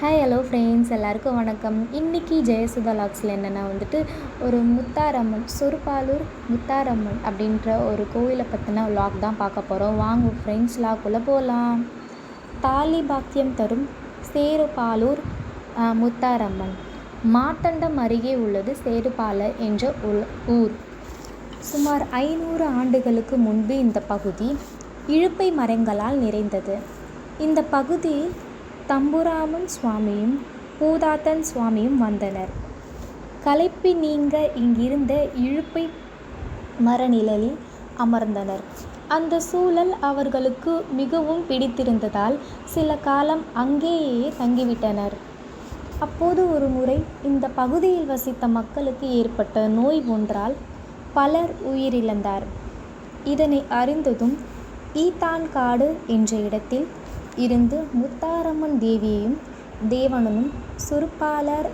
Hello friends, எல்லாருக்கும் வணக்கம். இன்றைக்கி ஜெயசுதா லாக்ஸில் என்னென்னா ஒரு முத்தாரம்மன், சொருப்பாலூர் முத்தாரம்மன் அப்படின்ற ஒரு கோவிலை பற்றின வ்ளாக் தான் பார்க்க போகிறோம். வாங்க ஃப்ரெண்ட்ஸ், லாக்குள்ளே போகலாம். தாலி பாக்கியம் தரும் சேருபாலூர் முத்தாரம்மன். மார்த்தாண்டம் அருகே உள்ளது சேருபாலை என்ற ஊர். சுமார் 500 ஆண்டுகளுக்கு முன்பு இந்த பகுதி இழுப்பை மரங்களால் நிறைந்தது. இந்த பகுதியில் தம்புராமன் சுவாமியும் பூதாத்தன் சுவாமியும் வந்தனர். களைப்பு நீங்க இங்கிருந்த இழுப்பை மர நிழலில் அமர்ந்தனர். அந்த சூழல் அவர்களுக்கு மிகவும் பிடித்திருந்ததால் சில காலம் அங்கேயே தங்கிவிட்டனர். அப்போது ஒரு முறை இந்த பகுதியில் வசித்த மக்களுக்கு ஏற்பட்ட நோய் ஒன்றால் பலர் உயிரிழந்தார். இதனை அறிந்ததும் ஈத்தான்காடு என்ற இடத்தில் இருந்து முத்தாரம்மன் தேவியையும் தேவனும் சொருப்பாலர்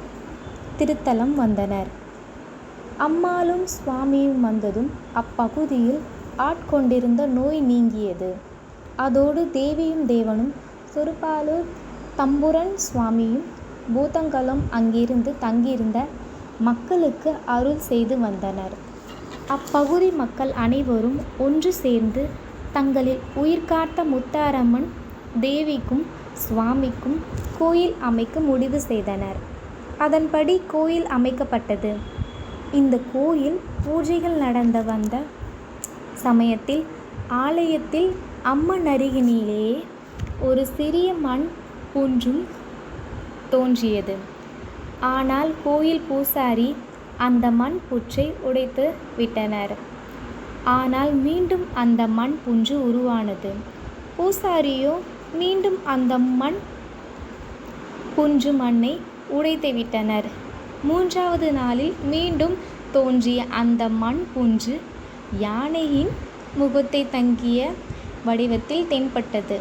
திருத்தலம் வந்தனர். அம்மாளும் சுவாமியும் வந்ததும் அப்பகுதியில் ஆட்கொண்டிருந்த நோய் நீங்கியது. அதோடு தேவியும் தேவனும் சொருப்பாலூர் தம்புரன் சுவாமியும் பூதங்களும் அங்கிருந்து தங்கியிருந்த மக்களுக்கு அருள் செய்து வந்தனர். அப்பகுதி மக்கள் அனைவரும் ஒன்று சேர்ந்து தங்களில் உயிர்காத்த முத்தாரம்மன் தேவிக்கும் சுவாமிக்கும் கோயில் அமைக்க முடிவு செய்தனர். அதன்படி கோயில் அமைக்கப்பட்டது. இந்த கோயில் பூஜைகள் நடந்து வந்த சமயத்தில் ஆலயத்தில் அம்மன் அருகினிலேயே ஒரு சிறிய மண் புன்றும் தோன்றியது. ஆனால் கோயில் பூசாரி அந்த மண் புற்றை உடைத்து விட்டனர். ஆனால் மீண்டும் அந்த மண் புன்று உருவானது. பூசாரியோ மீண்டும் அந்த மண் புன்று மண்ணை உடைத்து விட்டனர். 3வது நாளில் மீண்டும் தோன்றிய அந்த மண் புன்று யானையின் முகத்தை தங்கிய வடிவத்தில் தென்பட்டது.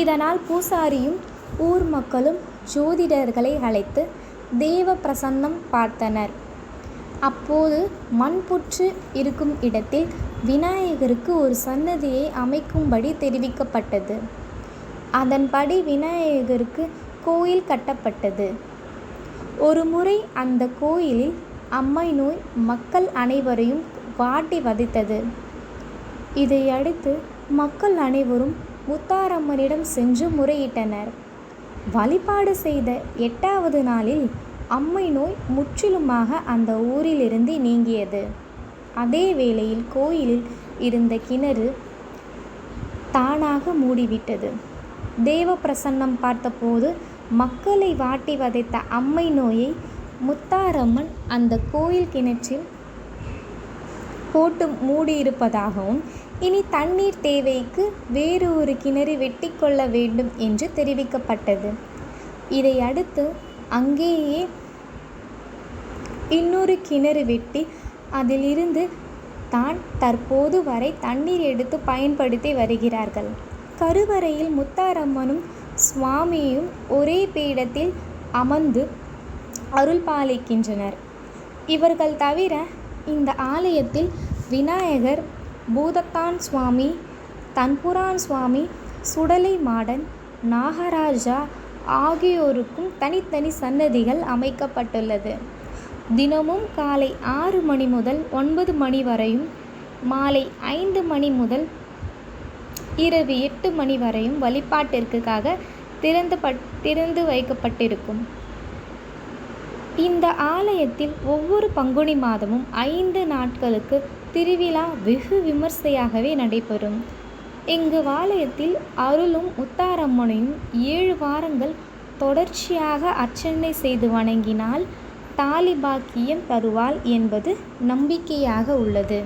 இதனால் பூசாரியும் ஊர் மக்களும் ஜோதிடர்களை அழைத்து தேவ பிரசன்னம் பார்த்தனர். அப்போது மண்புற்று இருக்கும் இடத்தில் விநாயகருக்கு ஒரு சன்னதியை அமைக்கும்படி தெரிவிக்கப்பட்டது. அதன்படி விநாயகருக்கு கோயில் கட்டப்பட்டது. ஒரு முறை அந்த கோயிலில் அம்மை நோய் மக்கள் அனைவரையும் வாட்டி வதைத்தது. இதையடுத்து மக்கள் அனைவரும் முத்தாரம்மனிடம் சென்று முறையிட்டனர். வழிபாடு செய்த 8வது நாளில் அம்மை நோய் முற்றிலுமாக அந்த ஊரிலிருந்து நீங்கியது. அதே வேளையில் கோயிலில் இருந்த கிணறு தானாக மூடிவிட்டது. தேவ பிரசன்னம் பார்த்தபோது மக்களை வாட்டி வதைத்த அம்மை நோயை முத்தாரம்மன் அந்த கோயில் கிணற்றில் போட்டு மூடியிருப்பதாகவும் இனி தண்ணீர் தேவைக்கு வேறு ஒரு கிணறு வெட்டி கொள்ள வேண்டும் என்று தெரிவிக்கப்பட்டது. இதை அடுத்து அங்கேயே இன்னொரு கிணறு வெட்டி அதிலிருந்து தான் தற்போது வரை தண்ணீர் எடுத்து பயன்படுத்தி வருகிறார்கள். கருவறையில் முத்தாரம்மனும் சுவாமியும் ஒரே பீடத்தில் அமர்ந்து அருள் பாலிக்கின்றனர். இவர்கள் தவிர இந்த ஆலயத்தில் விநாயகர், பூதத்தான் சுவாமி, தன்புரான் சுவாமி, சுடலை மாடன், நாகராஜா ஆகியோருக்கும் தனித்தனி சன்னதிகள் அமைக்கப்பட்டுள்ளது. தினமும் காலை 6 மணி முதல் 9 மணி வரையும், மாலை 5 மணி முதல் இரவு 8 மணி வரையும் வழிபாட்டிற்காக திறந்து வைக்கப்பட்டிருக்கும். இந்த ஆலயத்தில் ஒவ்வொரு பங்குனி மாதமும் 5 நாட்களுக்கு திருவிழா வெகு விமர்சையாகவே நடைபெறும். இங்கு ஆலயத்தில் அருளும் முத்தாரம்மனையும் 7 வாரங்கள் தொடர்ச்சியாக அர்ச்சனை செய்து வணங்கினால் தாலி பாக்கியம் தருவாள் என்பது நம்பிக்கையாக உள்ளது.